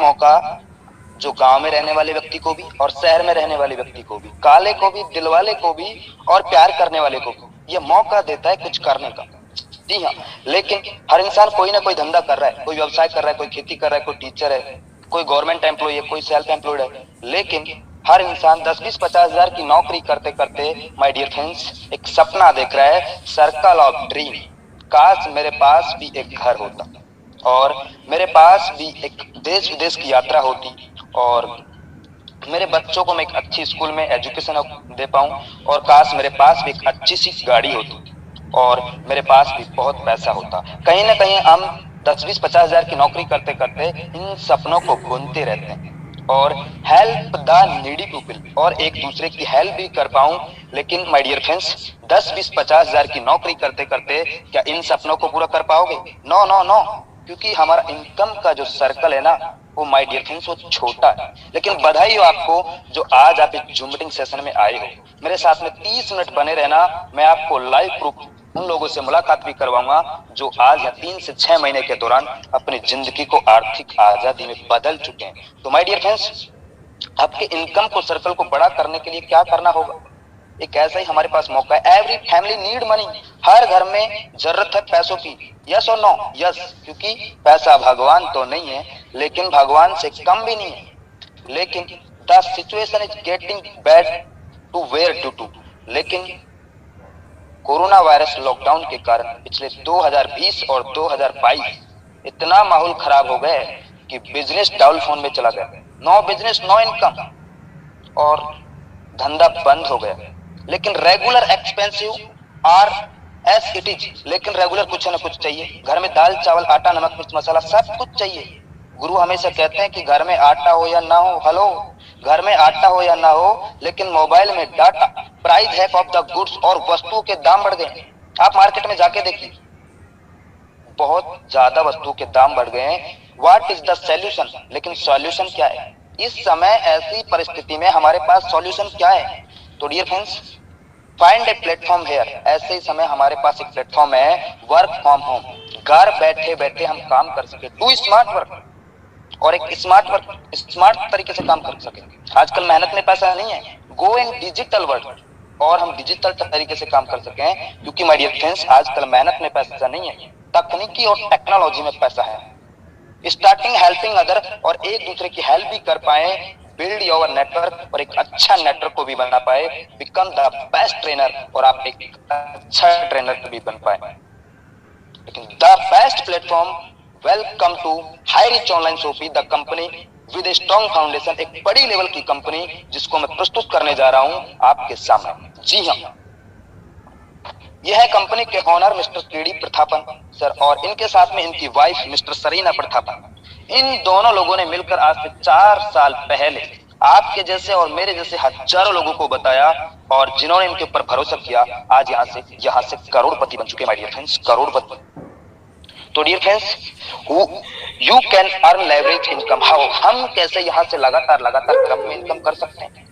मौका जो गांव में रहने वाले व्यक्ति को भी और शहर में रहने वाले व्यक्ति को भी, काले को भी, दिलवाले को भी और प्यार करने वाले को भी, ये मौका देता है कुछ करने का। जी हाँ, लेकिन हर इंसान कोई ना कोई धंधा कर रहा है, कोई व्यवसाय कर रहा है, कोई खेती कर रहा है, कोई टीचर है, कोई गवर्नमेंट एम्प्लॉय है, कोई सेल्फ एम्प्लॉयड है। लेकिन हर इंसान 10-20-50 हजार की नौकरी करते करते माय डियर फ्रेंड्स एक सपना देख रहा है, सर्कल ऑफ ड्रीम। काश मेरे पास भी एक घर होता और मेरे पास भी एक देश विदेश की यात्रा होती और मेरे बच्चों को मैं एक अच्छी स्कूल में एजुकेशन दे पाऊं, और काश मेरे पास भी एक अच्छी सी गाड़ी होती और मेरे पास भी बहुत पैसा होता। कहीं ना कहीं हम 10-20-50 हजार की नौकरी करते करते इन सपनों को बुनते रहते हैं और हेल्प द नीडी पीपल, और एक दूसरे की हेल्प भी कर पाऊं। लेकिन माय डियर फ्रेंड्स 10-20-50 हजार की नौकरी करते करते क्या इन सपनों को पूरा कर पाओगे? नो नो नो, क्योंकि हमारा इनकम का जो सर्कल है ना वो माय डियर फ्रेंड्स वो छोटा है। लेकिन बधाई हो आपको जो आज आप एक जूम मीटिंग सेशन में आए हो। मेरे साथ में 30 मिनट बने रहना, मैं आपको लाइव प्रूफ उन लोगों से मुलाकात भी करवाऊंगा जो आज या 3 से 6 महीने के दौरान अपनी जिंदगी को आर्थिक आजादी में बदल चुके हैं। तो माय डियर फ्रेंड्स आपके इनकम को सर्कल को बड़ा करने के लिए क्या करना होगा? एक ऐसा ही हमारे पास मौका है। एवरी फैमिली नीड मनी, हर घर में जरूरत है पैसों की। यस और नो? यस, क्योंकि पैसा भगवान तो नहीं है लेकिन भगवान से कम भी नहीं है। लेकिन the situation is getting bad to where to. लेकिन कोरोना वायरस लॉकडाउन के कारण पिछले 2020 और 2022 इतना माहौल खराब हो गया कि बिजनेस डाउन फोन में चला गया। नो बिजनेस नो इनकम और धंधा बंद हो गया। लेकिन regular expensive R S it is, लेकिन रेगुलर कुछ ना कुछ चाहिए। घर में दाल चावल आटा नमक मिर्च मसाला सब कुछ चाहिए। गुरु हमेशा कहते हैं कि घर में आटा हो या ना हो, हेलो, घर में आटा हो या ना हो, लेकिन मोबाइल में data, price hack of the goods और वस्तुओं के दाम बढ़ गए। आप मार्केट में जाके देखिए, बहुत ज्यादा वस्तुओं के दाम बढ़ गए हैं। What is the solution? लेकिन सॉल्यूशन क्या है इस समय? ऐसी परिस्थिति में हमारे पास सॉल्यूशन क्या है? तो dear friends find a platform here. ऐसे ही समय हमारे पास एक प्लेटफॉर्म है, वर्क फ्रॉम होम। घर बैठे बैठे हम काम कर सके, डू स्मार्ट वर्क, और एक स्मार्ट तरीके से काम कर सके। आजकल मेहनत में पैसा नहीं है, गो इन डिजिटल वर्ल्ड, और हम डिजिटल तरीके से काम कर सके। क्योंकि माय डियर फ्रेंड्स आजकल मेहनत में पैसा नहीं है, तकनीकी और टेक्नोलॉजी में पैसा है। स्टार्टिंग हेल्पिंग अदर, और एक दूसरे की हेल्प भी कर पाए, बिल्ड योर नेटवर्क, और एक अच्छा नेटवर्क को भी बना पाए, बिकम द बेस्ट ट्रेनर, और आप एक अच्छा ट्रेनर भी बन पाए। लेकिन the best platform, welcome to high rich online shoppe, the company with a strong foundation, एक बड़ी लेवल की कंपनी जिसको मैं प्रस्तुत करने जा रहा हूं आपके सामने। जी हाँ, यह है कंपनी के owner mister KD Prathapan sir, और इनके साथ में इनकी वाइफ मिस्टर सरीना प्रथापन। इन दोनों लोगों ने मिलकर आज से 4 साल पहले आपके जैसे और मेरे जैसे हजारों लोगों को बताया, और जिन्होंने इनके ऊपर भरोसा किया आज यहाँ से करोड़पति बन चुके। माय डियर फ्रेंड्स करोड़पति। तो dear friends you can earn leverage income. How? हम कैसे यहाँ से लगातार क्रम में इनकम कर सकते हैं?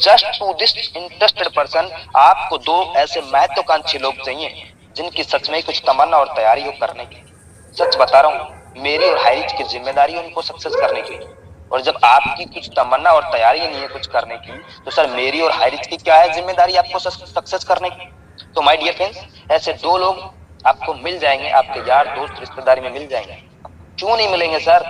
Just to this interested person, आपको 2 ऐसे महत्वाकांक्षी लोग चाहिए जिनकी सच में कुछ तमन्ना और तैयारी हो करने की। सच बता रहा हूँ, मेरी और हाइरिच की जिम्मेदारी है उनको सक्सेस करने की। और जब आपकी कुछ तमन्ना और तैयारी नहीं है कुछ करने की, तो सर मेरी और हाइरिच की क्या है जिम्मेदारी आपको सक्सेस करने की? तो माय डियर फ्रेंड्स ऐसे 2 लोग आपको मिल जाएंगे, आपके यार दोस्त रिश्तेदारी में मिल जाएंगे। क्यों नहीं मिलेंगे सर?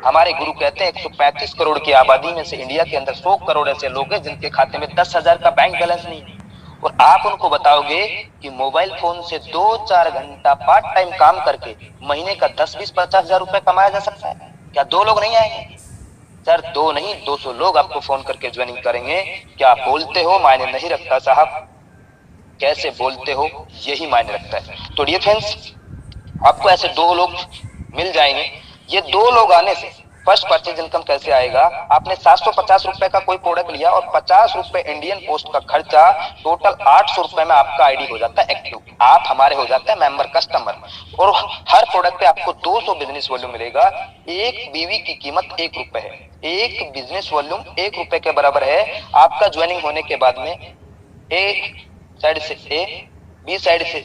हमारे गुरु कहते हैं 135 करोड़ की आबादी में से इंडिया के अंदर 100 करोड़ ऐसे लोग हैं जिनके खाते में 10,000 का बैंक बैलेंस नहीं है। और आप उनको बताओगे कि मोबाइल फोन से 2-4 घंटा पार्ट टाइम काम करके महीने का 10-20-50 हजार रुपए कमाया जा सकता है, क्या 2 लोग नहीं आएंगे? सर 2 नहीं 200 लोग आपको फोन करके ज्वाइनिंग करेंगे। क्या आप बोलते हो मायने नहीं रखता साहब, कैसे बोलते हो यही मायने रखता है। तो डियर फ्रेंड्स आपको ऐसे 2 लोग मिल जाएंगे। ये 2 लोग आने से फर्स्ट परचेज इनकम कैसे आएगा? आपने 750 रुपए का कोई प्रोडक्ट लिया और 50 रुपए इंडियन पोस्ट का खर्चा, टोटल 800 रुपए में आपका आईडी हो जाता है एक्टिव, आप हमारे हो जाते हैं मेंबर कस्टमर। और हर प्रोडक्ट पे आपको 200 बिजनेस वॉल्यूम मिलेगा। एक बीवी की कीमत 1 रुपए है, एक बिजनेस वॉल्यूम 1 रुपए के बराबर है। आपका ज्वाइनिंग होने के बाद में एक साइड से ए, बी साइड से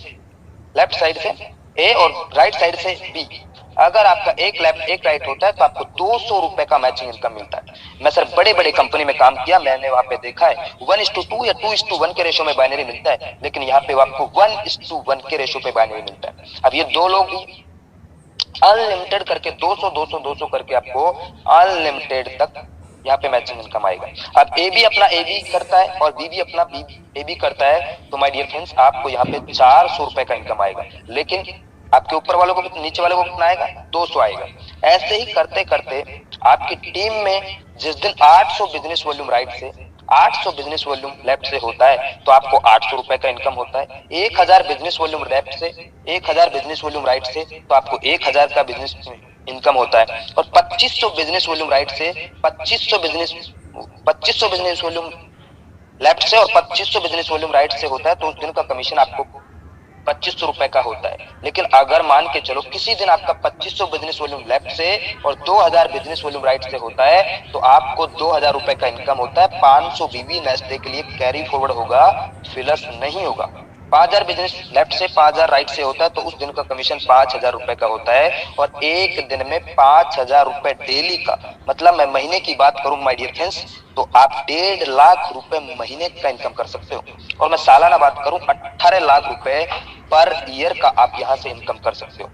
लेफ्ट साइड से ए और राइट साइड से बी, अगर आपका एक लेफ्ट एक राइट होता है तो आपको 200 रुपए का मैचिंग इनकम मिलता है। मैं सर बड़े बड़े कंपनी में काम किया, मैंने वहां पे देखा है 1:2 या 2:1 के रेशो में बाइनरी मिलता है, लेकिन यहाँ पे आपको 1:1 के रेशो पे बाइनरी मिलता है। अब ये दो लोग भी अनलिमिटेड करके 200 200 200 करके आपको अनलिमिटेड तक यहाँ पे मैचिंग इनकम आएगा। अब ए भी अपना ए बी करता है और बी भी अपना बी ए बी करता है, तो माय डियर फ्रेंड्स आपको यहाँ पे 400 रुपए का इनकम आएगा, लेकिन आपके ऊपर वालों को नीचे वालों को कितना आएगा, 200 आएगा। ऐसे ही करते करते आपकी टीम में जिस दिन 800 बिजनेस वॉल्यूम राइट से 800 बिजनेस वॉल्यूम लेफ्ट से होता है तो आपको 800 रुपए का इनकम होता है। 1000 बिजनेस वॉल्यूम लेफ्ट से 1000 बिजनेस वॉल्यूम राइट से तो आपको 1000 का बिजनेस इनकम होता है। और 2500 बिजनेस वॉल्यूम राइट से 2500 बिजनेस वॉल्यूम लेफ्ट से और 2500 बिजनेस वॉल्यूम राइट से होता है तो उस दिन का कमीशन आपको 2500 रुपए का होता है। लेकिन अगर मान के चलो किसी दिन आपका 2500 बिजनेस वॉल्यूम लेफ्ट से और 2000 बिजनेस वॉल्यूम राइट से होता है तो आपको 2000 रुपए का इनकम होता है। 500 बीवी नेक्स्ट डे के लिए कैरी फॉरवर्ड होगा, फिलस नहीं होगा। 5000 बिजनेस लेफ्ट से 5000 राइट से होता है तो उस दिन का कमीशन 5000 रुपए का होता है। और एक दिन में 5000 रुपए डेली का, मतलब मैं महीने की बात करूं माय डियर फ्रेंड्स तो आप 1.5 लाख रुपए महीने का इनकम कर सकते हो। और मैं सालाना बात करूं 18 लाख रुपए पर ईयर का आप यहाँ से इनकम कर सकते हो।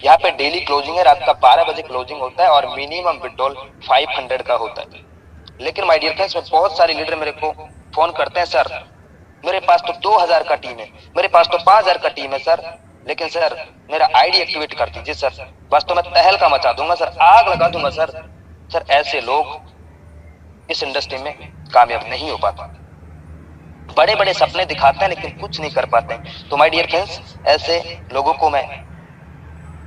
यहाँ पे डेली क्लोजिंग है, रात का 12 बजे क्लोजिंग होता है और मिनिमम विड्रॉल 500 का होता है। लेकिन माय डियर फ्रेंड्स में बहुत सारे लीडर मेरे को फोन करते हैं, सर मेरे पास तो 2000 का टीम है, मेरे पास तो 5000 का टीम है सर, लेकिन सर मेरा आईडी एक्टिवेट कर दीजिए सर, बस तो मैं तहलका मचा दूंगा सर, आग लगा दूंगा सर। सर ऐसे लोग इस इंडस्ट्री में कामयाब नहीं हो पाता। बड़े बड़े सपने दिखाते हैं लेकिन कुछ नहीं कर पाते हैं। तो माय डियर फ्रेंड्स ऐसे लोगों को मैं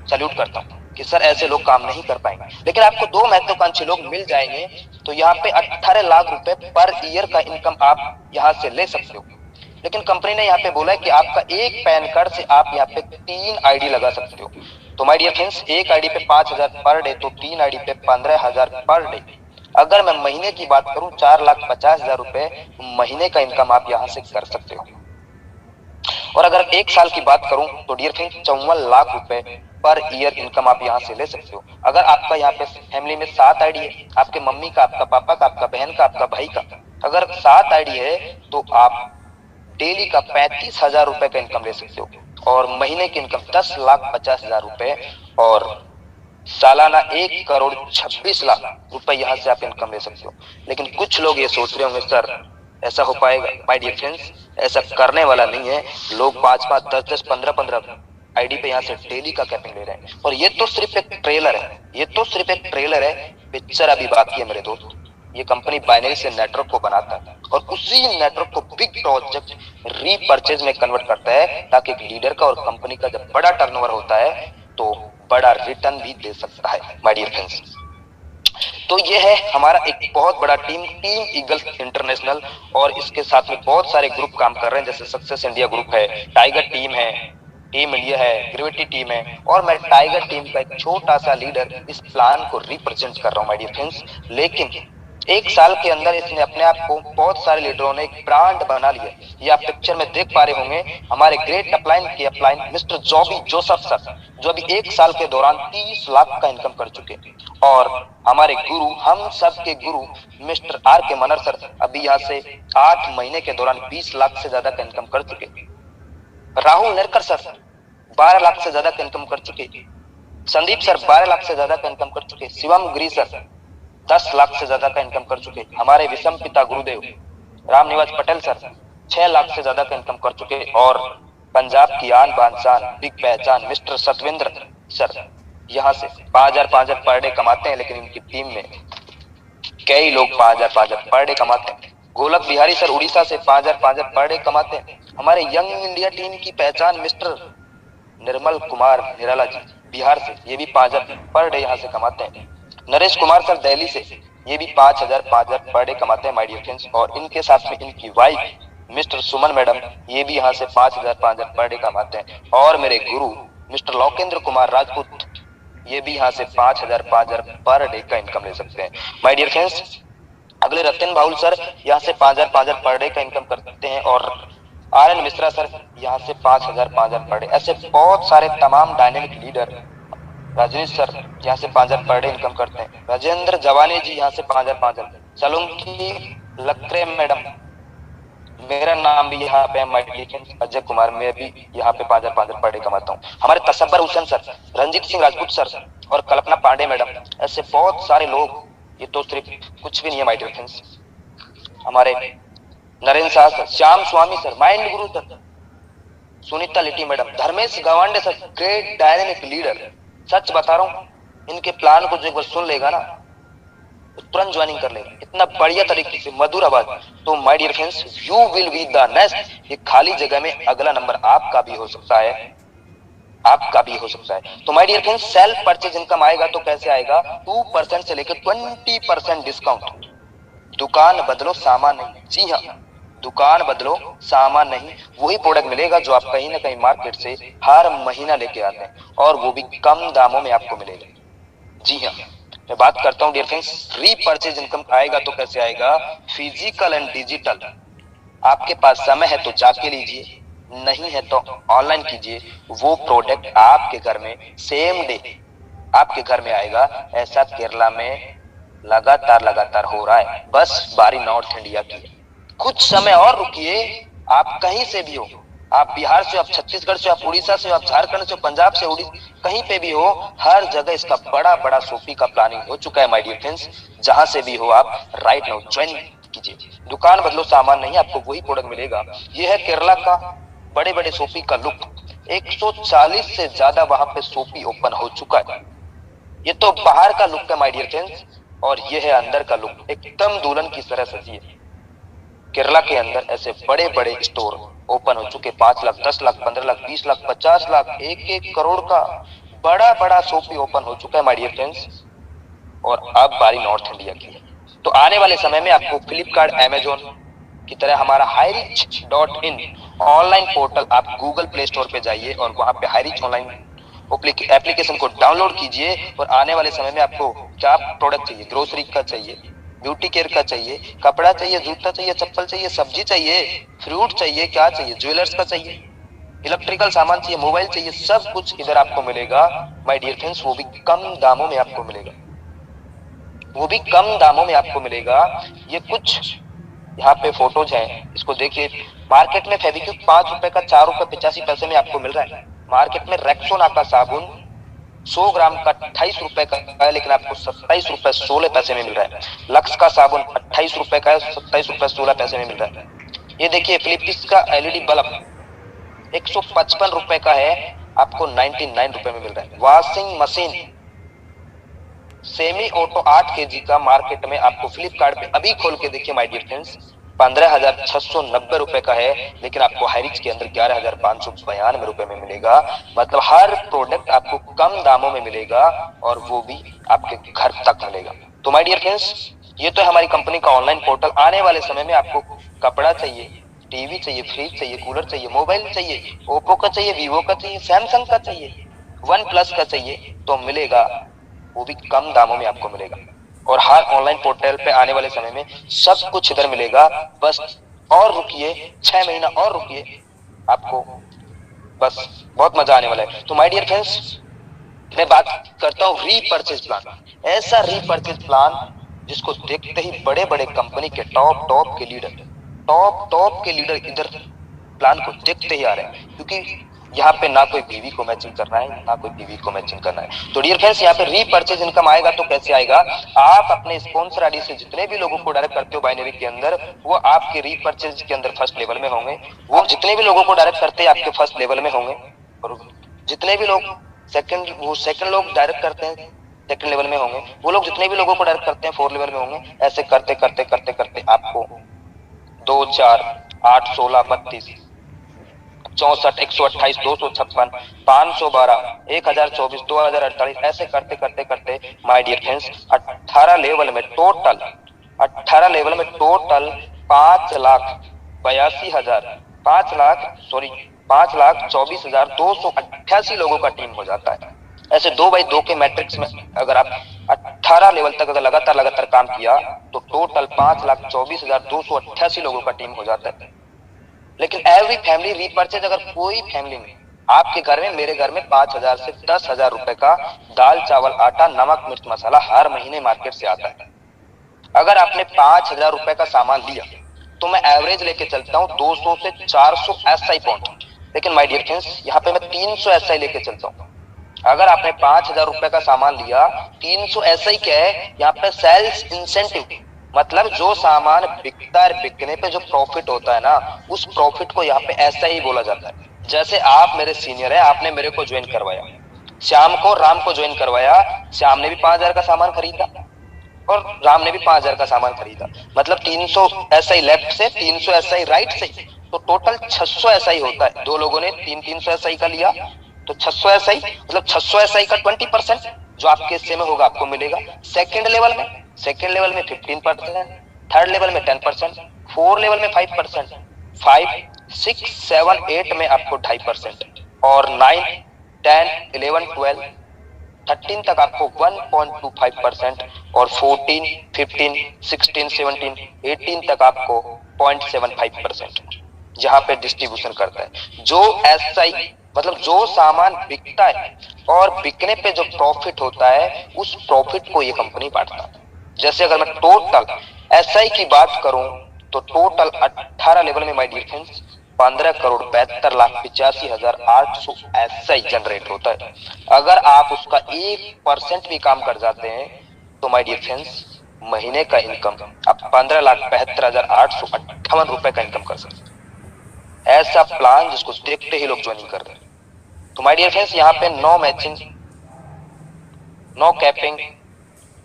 सैल्यूट करता हूँ कि सर ऐसे लोग काम नहीं कर पाएंगे। लेकिन आपको दो महत्वाकांक्षी लोग मिल जाएंगे तो यहाँ पे 18 लाख रुपए पर ईयर का इनकम आप यहाँ से ले सकते हो। लेकिन कंपनी ने यहाँ पे बोला है कि आपका एक पैन कार्ड से आप यहाँ पे 3 आईडी लगा सकते हो। तो माय डियर फ्रेंड्स एक आईडी पे 5000 पर डे तो 3 आईडी पे 15000 पर डे। अगर मैं महीने की बात करूं 4,50,000 रुपए महीने का इनकम आप यहाँ से कर सकते हो। और अगर एक साल की बात करूं तो डियर फ्रेंड्स 54 लाख रुपए पर ईयर इनकम आप यहाँ से ले सकते हो। अगर आपका यहाँ पे फैमिली में 7 आईडी है, आपके मम्मी का, आपका पापा का, आपका बहन का, आपका भाई का, अगर 7 आईडी है तो आप डेली का 35,000 रुपए का इनकम ले सकते हो। और महीने की इनकम 10,50,000 रुपए और सालाना 1,26,00,000 रुपए यहाँ से आप इनकम ले सकते हो। लेकिन कुछ लोग ये सोच रहे होंगे सर ऐसा हो पाएगा? माय डियर फ्रेंड्स ऐसा करने वाला नहीं है। लोग 5-5, 10-10, 15-15 आईडी पे यहाँ से डेली का कैपिंग ले रहे हैं। और ये तो सिर्फ एक ट्रेलर है, ये तो सिर्फ एक ट्रेलर है, पिक्चर अभी बाकी है मेरे दोस्त। ये कंपनी बाइनरी से नेटवर्क को बनाता है और उसी नेटवर्क को बिग प्रोजेक्ट रीपरचेज में कन्वर्ट करता है ताकि एक लीडर का और कंपनी का जब बड़ा टर्नओवर होता है तो बड़ा रिटर्न भी दे सकता है माय डियर फ्रेंड्स। तो ये है हमारा एक बहुत बड़ा टीम ईगल इंटरनेशनल, और इसके साथ में बहुत सारे ग्रुप काम कर रहे हैं जैसे सक्सेस इंडिया ग्रुप है, टाइगर टीम है, टीम इंडिया है, ग्रेविटी टीम है। और मैं टाइगर टीम का एक छोटा सा लीडर इस प्लान को रिप्रेजेंट कर रहा हूँ माय डियर फ्रेंड्स। लेकिन एक साल के अंदर इसने अपने आप को बहुत सारे लीडरों ने एक ब्रांड बना लिया। ये आप पिक्चर में देख पा रहे होंगे हमारे ग्रेट अपलाइन के अपलाइन मिस्टर जॉबी जोसेफ सर, जो अभी एक साल के दौरान 30 लाख का इनकम कर चुके हैं। और हमारे गुरु, हम सब के गुरु मिस्टर आर के मनर सर अभी यहाँ से 8 महीने के दौरान 20 लाख से ज्यादा का इनकम कर चुके। राहुल नेरकर सर 12 लाख से ज्यादा का इनकम कर चुके। संदीप सर 12 लाख से ज्यादा का इनकम कर चुके। शिवम गिरी सर 10 लाख से ज्यादा का इनकम कर चुके। हमारे विषम पिता गुरुदेव रामनिवास पटेल सर 6 लाख से ज्यादा का इनकम कर चुके। और पंजाब की आन बान शान बिग पहचान मिस्टर सतविंद्र सर यहाँ से 5,000 पर डे कमाते हैं। लेकिन इनकी टीम में कई लोग 5,000 पर डे कमाते हैं। गोलक बिहारी सर उड़ीसा से 5,000 पर डे कमाते हैं। हमारे यंग इंडिया टीम की पहचान मिस्टर निर्मल कुमार निराला जी बिहार से, ये भी 5,000 पर डे यहाँ से कमाते हैं। नरेश कुमार सर दिल्ली से, ये भी 5,000 पर डे कमाते हैं माय डियर फ्रेंड्स। और इनके साथ में इनकी वाइफ मिस्टर सुमन मैडम, ये भी यहाँ से 5,000 पर डे कमाते हैं। और मेरे गुरु मिस्टर लोकेंद्र कुमार राजपूत, ये भी यहाँ से 5,000 पर डे का इनकम ले सकते हैं माय डियर फ्रेंड्स। अगले रतन बाहुल सर यहाँ से 5,000 पर डे का इनकम करते हैं। और RN मिश्रा सर यहाँ से 5,000 पर डे। ऐसे बहुत सारे तमाम डायनेमिक लीडर रजनीश सर यहाँ से 5,000 पर डे इनकम करते हैं। राजेंद्र जवानी जी यहाँ से 5,000। सलूंकी लक्रे मैडम, मेरा नाम भी यहाँ पे अजय कुमार, मैं भी यहाँ पे 5,000 पर डे कमाता हूँ। हमारे तसब्बर हुसैन सर, रंजीत सिंह राजपूत सर और कल्पना पांडे मैडम, ऐसे बहुत सारे लोग, ये तो सिर्फ कुछ भी नहीं है माय डियर फ्रेंड्स। हमारे Narendra Shah sir, Shyam Swami sir, mind guru sir, Sunita Litti madam, Dharmesh Gawande sir, great dynamic leader. सच बता रहा हूँ, इनके प्लान को जो एक बार सुन लेगा ना तो तुरंत ज्वाइनिंग कर लेगा, इतना बढ़िया तरीके से मधुर आवाज। तो my dear friends, you will be the next. ये खाली जगह में अगला नंबर आपका भी हो सकता है, आपका भी हो सकता है। तो my dear friends, self purchase income आएगा तो कैसे आएगा? 2% से लेकर 20% डिस्काउंट। दुकान बदलो सामान नहीं। जी हाँ, दुकान बदलो सामान नहीं, वही प्रोडक्ट मिलेगा जो आप कहीं ना कहीं मार्केट से हर महीना लेके आते हैं, और वो भी कम दामों में आपको मिलेगा। जी हाँ, मैं बात करता हूँ डियर फ्रेंड्स, रीपरचेज इनकम आएगा तो कैसे आएगा? Physical and digital. आपके पास समय है तो जाके लीजिए, नहीं है तो ऑनलाइन कीजिए। वो प्रोडक्ट आपके घर में सेम डे आपके घर में आएगा। ऐसा केरला में लगातार हो रहा है, बस बारी नॉर्थ इंडिया की है। कुछ समय और रुकिए, आप कहीं से भी हो, आप बिहार से, आप छत्तीसगढ़ से, आप उड़ीसा से, आप झारखंड से, पंजाब से, कहीं पे भी हो, हर जगह इसका बड़ा बड़ा सोफी का प्लानिंग हो चुका है माय डियर फ्रेंड्स। जहां से भी हो आप राइट नाउ ज्वाइन कीजिए। दुकान बदलो सामान नहीं, आपको वही प्रोडक्ट मिलेगा। ये है केरला का बड़े बड़े सोफी का लुक। 140 से ज्यादा वहां पे सोफी ओपन हो चुका है। ये तो बाहर का लुक है माय डियर फ्रेंड्स, और ये है अंदर का लुक, एकदम दुल्हन की तरह सजी है। केरला के अंदर ऐसे बड़े बड़े स्टोर ओपन हो चुके, 5 लाख, 10 लाख, 15 लाख, 20 लाख, 50 लाख, 1-1 करोड़ का बड़ा बड़ा शॉपी ओपन हो चुका है माय डियर फ्रेंड्स। और अब बारी नॉर्थ इंडिया की है। तो आने वाले समय में आपको फ्लिपकार्ट, अमेजोन की तरह हमारा highreach.in ऑनलाइन पोर्टल, आप गूगल प्ले स्टोर पे जाइए और वहां पे हाईरिच ऑनलाइन एप्लीकेशन को डाउनलोड कीजिए। और आने वाले समय में आपको क्या प्रोडक्ट चाहिए, ग्रोसरी का चाहिए, ब्यूटी केयर का चाहिए, कपड़ा चाहिए, जूता चाहिए, चप्पल चाहिए, सब्जी चाहिए, फ्रूट चाहिए, क्या चाहिए, ज्वेलर्स का चाहिए, इलेक्ट्रिकल सामान चाहिए, मोबाइल चाहिए, सब कुछ इधर आपको मिलेगा माय डियर फ्रेंड्स। वो भी कम दामों में आपको मिलेगा, वो भी कम दामों में आपको मिलेगा। ये कुछ यहाँ पे फोटोज हैं, इसको देखिए। मार्केट में फेविक्विक 5 रुपए का 4 रुपए 85 पैसे में आपको मिल रहा है। मार्केट में रेक्सोना का साबुन 100 ग्राम का 28 रुपए का है, लेकिन आपको 27 रुपए 16 पैसे में मिल रहा है। लक्स का साबुन 28 रुपए का है, 27 रुपए 16 पैसे में मिल रहा है। ये देखिए फिलिप्स का एलईडी बल्ब 155 रुपए का है, आपको 99 रुपए में मिल रहा है। Washing machine semi auto 8 KG का मार्केट में आपको फ्लिपकार्ट पे अभी खोल के देखिए माय डियर फ्रेंड्स, 15,690 रुपए का है, लेकिन आपको हाईरिच के अंदर 11,592 रुपए में मिलेगा। मतलब हर प्रोडक्ट आपको कम दामों में मिलेगा, और वो भी आपके घर तक मिलेगा। तो माय डियर फ्रेंड्स, ये तो है हमारी कंपनी का ऑनलाइन पोर्टल। आने वाले समय में आपको कपड़ा चाहिए, टीवी चाहिए, फ्रिज चाहिए, कूलर चाहिए, मोबाइल चाहिए, ओप्पो का चाहिए, वीवो का चाहिए, सैमसंग का चाहिए, वन प्लस का चाहिए, तो मिलेगा, वो भी कम दामों में आपको मिलेगा। और हर ऑनलाइन पोर्टल पे आने वाले समय में सब कुछ इधर मिलेगा। बस और रुकिए, 6 महीना और रुकिए, आपको बस बहुत मजा आने वाला है। तो माय डियर फ्रेंड्स, मैं बात करता हूँ रीपरचेज प्लान। ऐसा रीपरचेज प्लान जिसको देखते ही बड़े बड़े कंपनी के टॉप के लीडर इधर प्लान को देखते ही आ रहे हैं, क्योंकि यहाँ पे ना कोई बीवी को मैचिंग करना है, ना कोई बीवी को मैचिंग करना है। तो डियर फ्रेंड्स, यहाँ पे रीपरचेज इनकम आएगा तो कैसे आएगा? आप अपने स्पॉन्सर आईडी से जितने भी लोगों को डायरेक्ट करते हो बाइनरी के अंदर, वो आपके रीपरचेज के अंदर फर्स्ट लेवल में होंगे। वो जितने भी लोगों को डायरेक्ट करते हैं आपके फर्स्ट लेवल में होंगे, और जितने भी लोग सेकंड लोग डायरेक्ट करते हैं सेकंड लेवल में होंगे। वो लोग जितने भी लोगों को डायरेक्ट करते हैं 4 लेवल में होंगे। ऐसे करते करते करते करते आपको 2, 4, 8, 16, 32, 64, 128, 256, 512, 1024, 2048, ऐसे करते करते करते माय डियर फ्रेंड्स 18 लेवल में टोटल 5,24,288 लोगों का टीम हो जाता है। ऐसे 2x2 के मैट्रिक्स में अगर आप 18 लेवल तक अगर लगातार काम किया तो टोटल 5,24,288 लोगों का टीम हो जाता है। लेकिन एवरी फैमिली रीपरचेज, अगर कोई फैमिली में आपके घर में, मेरे घर में 5,000 से 10,000 रुपए का दाल चावल आटा नमक मिर्च मसाला हर महीने मार्केट से आता है। अगर आपने 5,000 रुपए का सामान लिया तो मैं एवरेज लेके चलता हूँ 200 से 400 एसआई पॉइंट, लेकिन माय डियर फ्रेंड्स यहाँ पे मैं 300 एसआई लेके चलता हूँ। अगर आपने 5,000 रुपए का सामान लिया, 300 एसआई क्या है यहाँ पे? सेल्स इंसेंटिव, मतलब जो सामान बिकता है, बिकने पे जो प्रॉफिट होता है ना, उस प्रॉफिट को यहाँ पे ऐसा ही बोला जाता है। जैसे आप मेरे सीनियर है, आपने मेरे को ज्वाइन करवाया, श्याम को राम को ज्वाइन करवाया, श्याम ने भी 5,000 का सामान खरीदा और राम ने भी 5,000 का सामान खरीदा, मतलब 300 एसआई लेफ्ट से 300 एसआई राइट से, तो टोटल 600 एसआई होता है। दो लोगों ने 300 एसआई का लिया तो 600 एसआई, मतलब 600 एसआई का 20% जो आपके हिस्से में होगा आपको मिलेगा। सेकंड लेवल में 15%, थर्ड लेवल में 10%, फोर्थ लेवल में 5%, 5, 6, 7, 8 में आपको 2.5%, और 9, 10, 11, 12, 13 तक आपको 1.25%, और 14, 15, 16, 17, 18 तक आपको 0.75% जहां पे डिस्ट्रीब्यूशन करता है। जो एसआई मतलब जो सामान बिकता है और बिकने पे जो प्रॉफिट होता है, उस प्रॉफिट को ये कंपनी बांटता है। जैसे अगर मैं टोटल एसआई की बात करूं तो टोटल 18 लेवल में my dear friends 15,72,85,800 SI generate होता है। अगर आप उसका 1% भी काम कर जाते हैं तो माय डियर फ्रेंड्स महीने का इनकम आप 15,72,858 रुपए का इनकम कर सकते हैं। ऐसा प्लान जिसको देखते ही लोग ज्वाइनिंग कर रहे हैं। तो माय डियर फ्रेंड्स यहाँ पे no matching, no capping,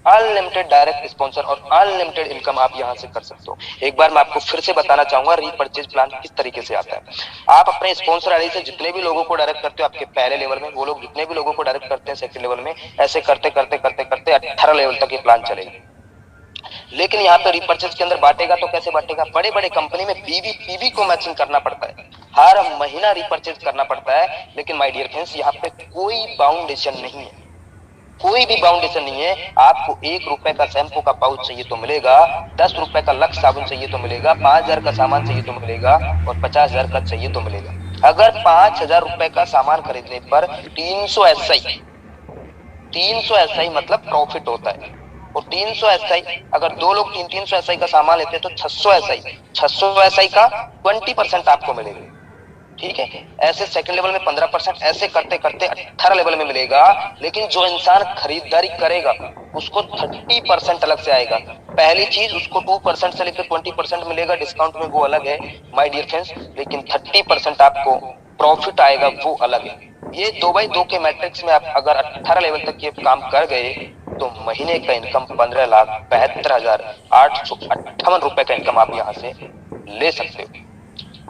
unlimited direct sponsor और अनलिमिटेड इनकम आप यहां से कर सकते हो। एक बार मैं आपको फिर से बताना चाहूंगा रीपर्चेज प्लान किस तरीके से आता है। आप अपने स्पॉन्सर आईडी से जितने भी लोगों को डायरेक्ट करते हो आपके पहले लेवल में, वो लोग जितने भी लोगों को डायरेक्ट करते हैं सेकंड लेवल में, ऐसे करते करते करते करते 18 लेवल तक ये प्लान चलेगा। लेकिन यहाँ पे रिपर्चेज के अंदर बांटेगा तो कैसे बांटेगा? बड़े बड़े कंपनी में पीवी को मैचिंग करना पड़ता है, हर महीना रिपर्चेज करना पड़ता है। लेकिन माय डियर फ्रेंड्स यहाँ पे कोई बाउंडेशन नहीं है, कोई भी बाउंडेशन नहीं है। आपको 1 रुपए का शैम्पू का पाउच चाहिए तो मिलेगा, 10 रुपए का लक्स साबुन चाहिए तो मिलेगा, 5,000 का सामान चाहिए तो मिलेगा, और 50,000 का चाहिए तो मिलेगा। अगर 5,000 रुपए का सामान खरीदने पर 300 एसआई मतलब प्रॉफिट होता है। और 300 एसआई अगर दो लोग 300 एसआई का सामान लेते हैं तो 600 एसआई का 20% आपको मिलेगा। ठीक है, ऐसे सेकंड लेवल में 15%, ऐसे करते करते 18 लेवल में मिलेगा। लेकिन जो इंसान खरीदारी करेगा उसको 30% अलग से आएगा। पहली चीज उसको 2% से लेकर 20% मिलेगा डिस्काउंट में, वो अलग है माय डियर फ्रेंड्स। लेकिन 30% आपको प्रॉफिट आएगा, वो अलग है। ये 2x2 के मैट्रिक्स में आप अगर 18 लेवल तक ये काम कर गए तो महीने का इनकम 15,72,858 रुपए का इनकम आप यहाँ से ले सकते हो।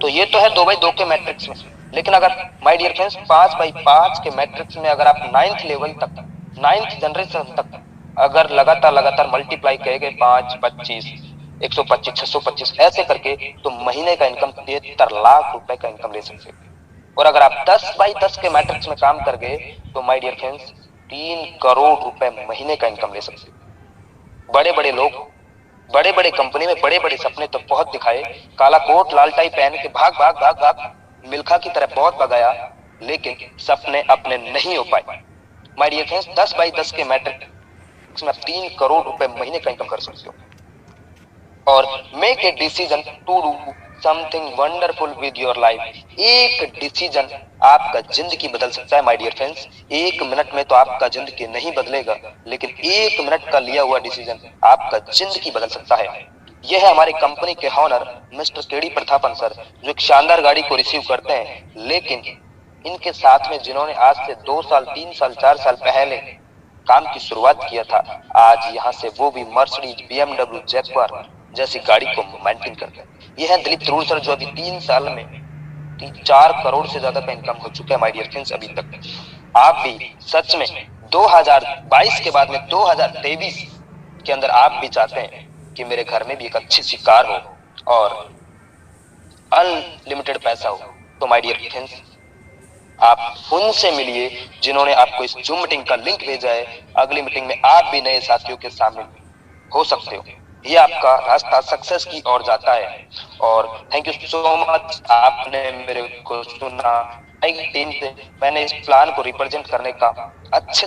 तो ये तो है 2x2 के मैट्रिक्स में। लेकिन अगर माय डियर फ्रेंड्स 5x5 के मैट्रिक्स में अगर आप 9th लेवल तक, 9th जनरेशन तक अगर लगातार मल्टीप्लाई किए गए 5, 25, 125, 625 ऐसे करके, तो महीने का इनकम 73 लाख रुपए का इनकम ले सकते हो। और अगर आप 10x10 के मैट्रिक्स में काम कर गए तो माय डियर फ्रेंड्स 3 करोड़ रुपए महीने का इनकम ले सकते हो। बड़े बड़े लोग बड़े बड़े कंपनी में बड़े बड़े सपने तो बहुत दिखाए, काला कोट लाल टाई पहन के भाग भाग भाग भाग मिल्खा की तरह बहुत भगाया, लेकिन सपने अपने नहीं हो पाए। माय डियर फ्रेंड्स 10x10 के मैट्रिक्स में आप 3 करोड़ रुपए महीने का इनकम कर सकते हो। और make a decision to do something wonderful with your life. एक डिसीजन आपका जिंदगी बदल सकता है माय डियर फ्रेंड्स। 1 मिनट में तो आपका जिंदगी नहीं बदलेगा, लेकिन 1 मिनट का लिया हुआ डिसीजन आपका जिंदगी बदल सकता है। यह है हमारी कंपनी के owner mister KD Prathapan sir, जो एक शानदार गाड़ी को रिसीव करते हैं। लेकिन इनके साथ में जिन्होंने आज से 2 साल 3 साल 4 साल पहले काम की शुरुआत किया था, आज यहाँ से वो भी मर्सिडीज, BMW, जैगुआर जैसी गाड़ी को मेंटेन करते हैं। यह है दिलीप तरूर सर, जो अभी 3 साल में 4 करोड़ से ज्यादा का इनकम हो चुका है माय डियर फ्रेंड्स अभी तक। आप भी सच में 2022 के बाद में 2023 के अंदर आप भी चाहते हैं कि मेरे घर में भी एक अच्छी सी कार हो और अनलिमिटेड पैसा हो, तो माय डियर फ्रेंड्स आप उनसे मिलिए जिन्होंने आपको इस जूम मीटिंग का लिंक भेजा है। अगली मीटिंग में आप भी नए साथियों के सामने हो सकते हो। ये आपका रास्ता सक्सेस की ओर जाता है। और थैंक यू सो मच, आपने मेरे को सुना। टीम से मैंने इस प्लान को रिप्रेजेंट करने का अच्छे